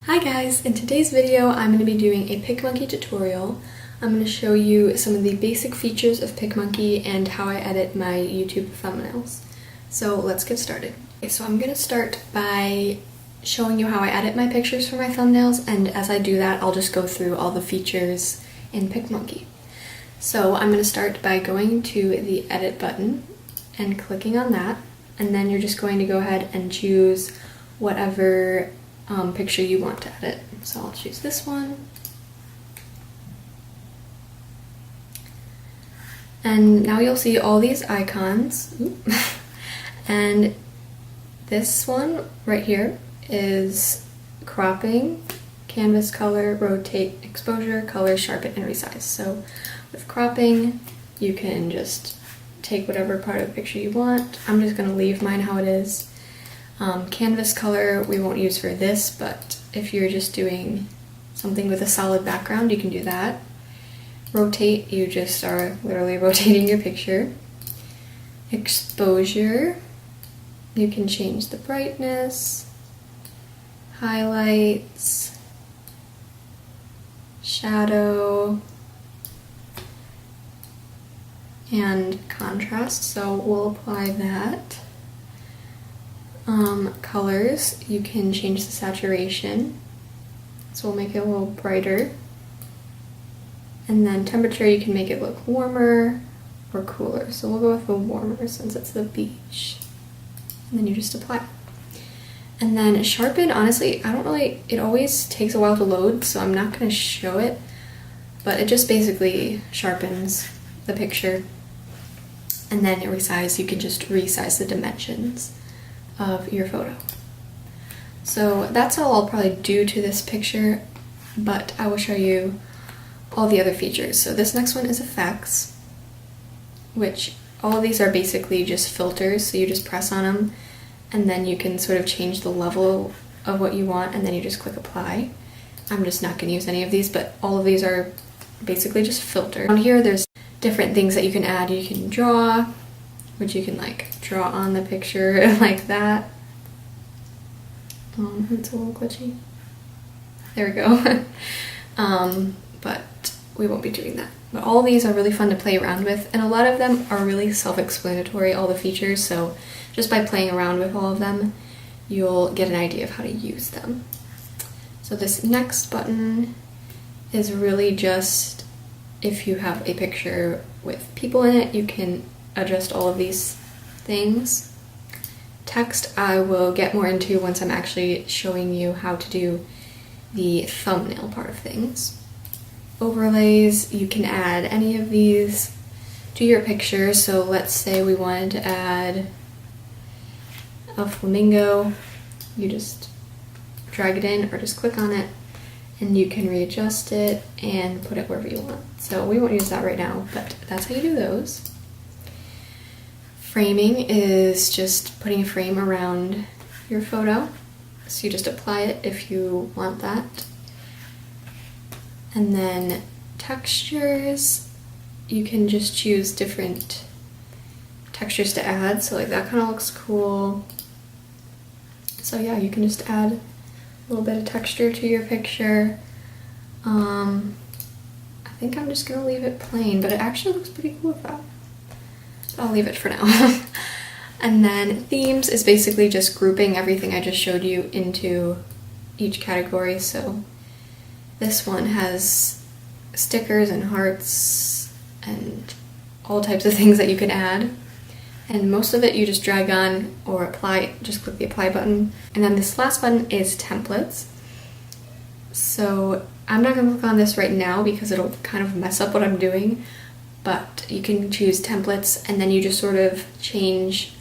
Hi guys! In today's video I'm going to be doing a PicMonkey tutorial. I'm going to show you some of the basic features of PicMonkey and how I edit my YouTube thumbnails. So let's get started. Okay, so I'm going to start by showing you how I edit my pictures for my thumbnails, and as I do that I'll just go through all the features in PicMonkey. So I'm going to start by going to the edit button and clicking on that, and then you're just going to go ahead and choose whatever picture you want to edit. So I'll choose this one. And now you'll see all these icons. And this one right here is cropping, canvas color, rotate, exposure, color, sharpen, and resize. So with cropping, you can just take whatever part of the picture you want. I'm just going to leave mine how it is. Canvas color we won't use for this, but if you're just doing something with a solid background, you can do that. Rotate, you just are literally rotating your picture. Exposure, you can change the brightness, highlights, shadow, and contrast, so we'll apply that. Colors, you can change the saturation, so we'll make it a little brighter. And then temperature, you can make it look warmer or cooler, so we'll go with the warmer since it's the beach. And then you just apply. And then sharpen, honestly, it always takes a while to load, so I'm not going to show it, but it just basically sharpens the picture. And then resize, you can just resize the dimensions of your photo. So that's all I'll probably do to this picture, but I will show you all the other features. So this next one is effects, which all of these are basically just filters, so you just press on them and then you can sort of change the level of what you want, and then you just click apply. I'm just not going to use any of these, but all of these are basically just filters. On here there's different things that you can add. You can draw, which you can like draw on the picture like that. It's a little glitchy. There we go. But we won't be doing that. But all these are really fun to play around with, and a lot of them are really self-explanatory, all the features, so just by playing around with all of them, you'll get an idea of how to use them. So this next button is really just if you have a picture with people in it, you can adjust all of these things. Text I will get more into once I'm actually showing you how to do the thumbnail part of things. Overlays, you can add any of these to your picture. So let's say we wanted to add a flamingo. You just drag it in or just click on it and you can readjust it and put it wherever you want. So we won't use that right now, but that's how you do those. Framing is just putting a frame around your photo. So you just apply it if you want that. And then textures, you can just choose different textures to add. So like that kind of looks cool. So yeah, you can just add a little bit of texture to your picture. I think I'm just gonna leave it plain, but it actually looks pretty cool with that. I'll leave it for now. And then themes is basically just grouping everything I just showed you into each category. So this one has stickers and hearts and all types of things that you can add. And most of it you just drag on or apply, just click the apply button. And then this last button is templates. So I'm not gonna click on this right now because it'll kind of mess up what I'm doing. But you can choose templates and then you just sort of change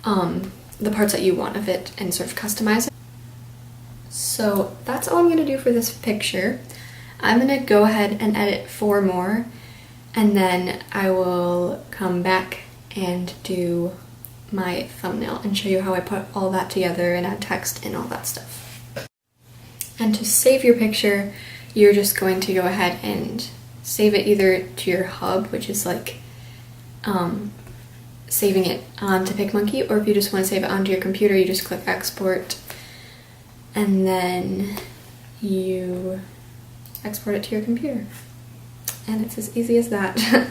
the parts that you want of it and sort of customize it. So that's all I'm going to do for this picture. I'm going to go ahead and edit 4 more, and then I will come back and do my thumbnail and show you how I put all that together and add text and all that stuff. And to save your picture, you're just going to go ahead and save it either to your hub, which is like saving it onto PicMonkey, or if you just want to save it onto your computer, you just click export and then you export it to your computer. And it's as easy as that.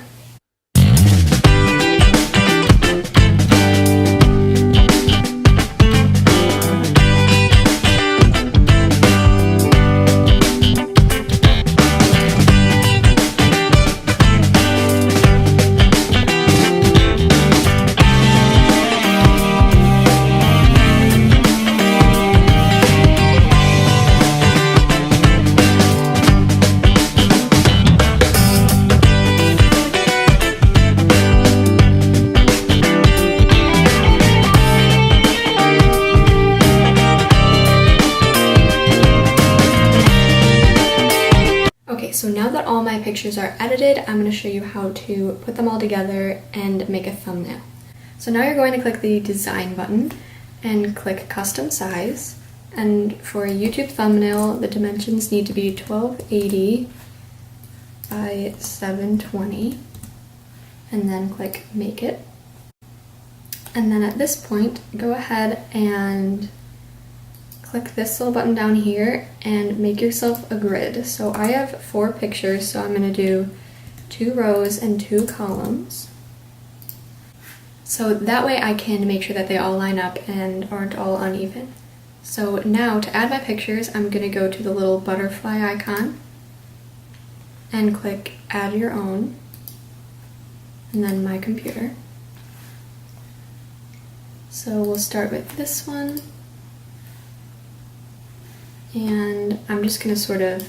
So now that all my pictures are edited, I'm going to show you how to put them all together and make a thumbnail. So now you're going to click the design button and click custom size. And for a YouTube thumbnail, the dimensions need to be 1280 by 720. And then click make it. And then at this point, go ahead and click this little button down here and make yourself a grid. So I have 4 pictures, so I'm going to do 2 rows and 2 columns. So that way I can make sure that they all line up and aren't all uneven. So now to add my pictures, I'm going to go to the little butterfly icon and click add your own, and then my computer. So we'll start with this one. And I'm just going to sort of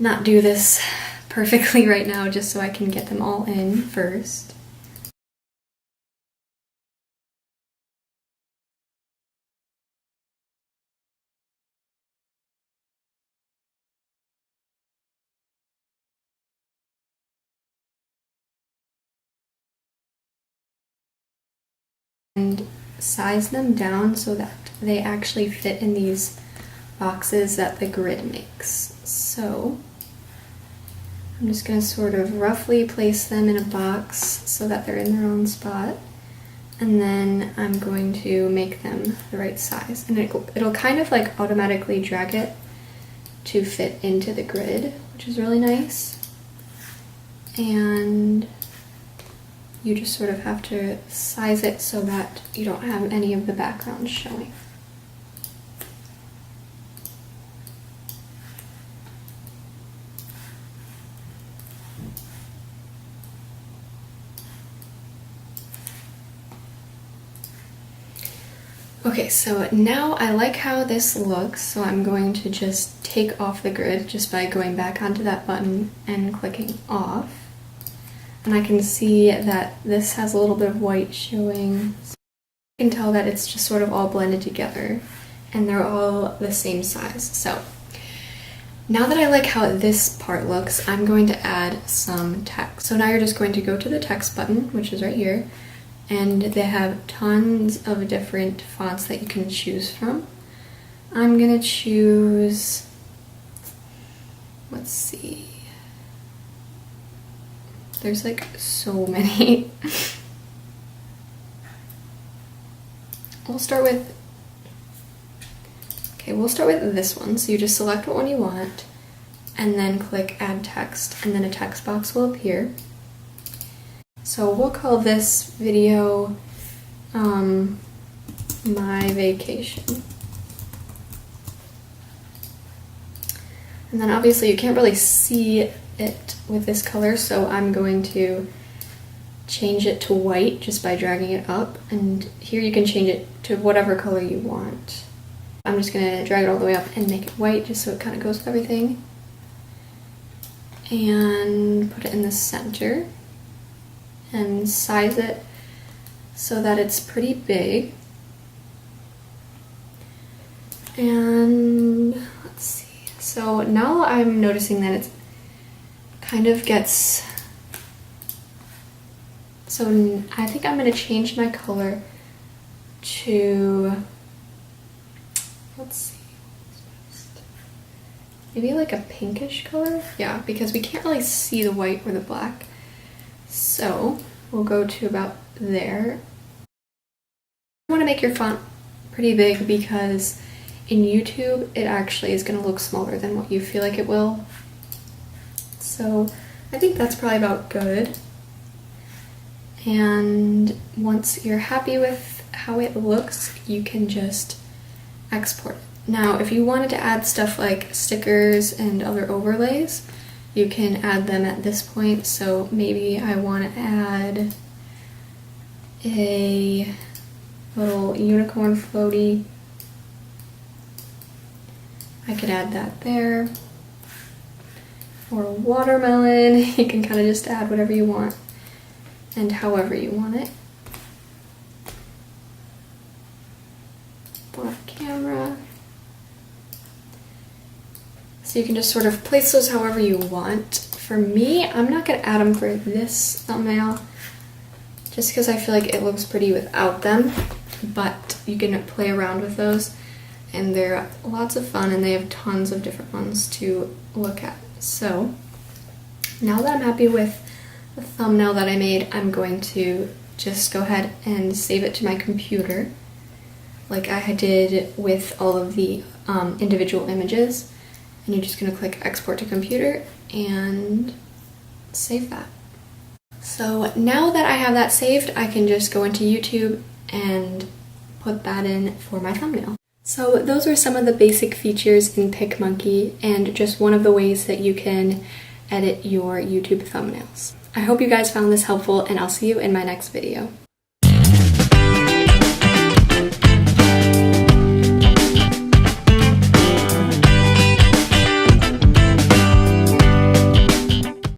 not do this perfectly right now just so I can get them all in first. And size them down so that they actually fit in these boxes that the grid makes. So I'm just going to sort of roughly place them in a box so that they're in their own spot, and then I'm going to make them the right size, and it'll kind of like automatically drag it to fit into the grid, which is really nice. And you just sort of have to size it so that you don't have any of the background showing. Okay, so now I like how this looks, so I'm going to just take off the grid just by going back onto that button and clicking off. And I can see that this has a little bit of white showing. So I can tell that it's just sort of all blended together and they're all the same size. So now that I like how this part looks, I'm going to add some text. So now you're just going to go to the text button, which is right here. And they have tons of different fonts that you can choose from. I'm gonna choose, let's see, there's like so many. We'll start with this one. So you just select what one you want and then click add text, and then a text box will appear. So we'll call this video my vacation. And then obviously you can't really see it with this color, so I'm going to change it to white just by dragging it up. And here you can change it to whatever color you want. I'm just going to drag it all the way up and make it white just so it kind of goes with everything. And put it in the center. And size it so that it's pretty big. And let's see. So now I'm noticing that it kind of gets, so I think I'm going to change my color to, let's see, maybe like a pinkish color? Yeah, because we can't really see the white or the black. So we'll go to about there. You want to make your font pretty big because in YouTube, it actually is going to look smaller than what you feel like it will. So I think that's probably about good. And once you're happy with how it looks, you can just export it. Now, if you wanted to add stuff like stickers and other overlays, you can add them at this point. So maybe I want to add a little unicorn floaty. I could add that there. Or a watermelon. You can kind of just add whatever you want and however you want it. Black camera. So you can just sort of place those however you want. For me, I'm not going to add them for this thumbnail just because I feel like it looks pretty without them, but you can play around with those and they're lots of fun and they have tons of different ones to look at. So now that I'm happy with the thumbnail that I made, I'm going to just go ahead and save it to my computer like I did with all of the individual images. And you're just going to click export to computer and save that. So now that I have that saved, I can just go into YouTube and put that in for my thumbnail. So those are some of the basic features in PicMonkey and just one of the ways that you can edit your YouTube thumbnails. I hope you guys found this helpful and I'll see you in my next video.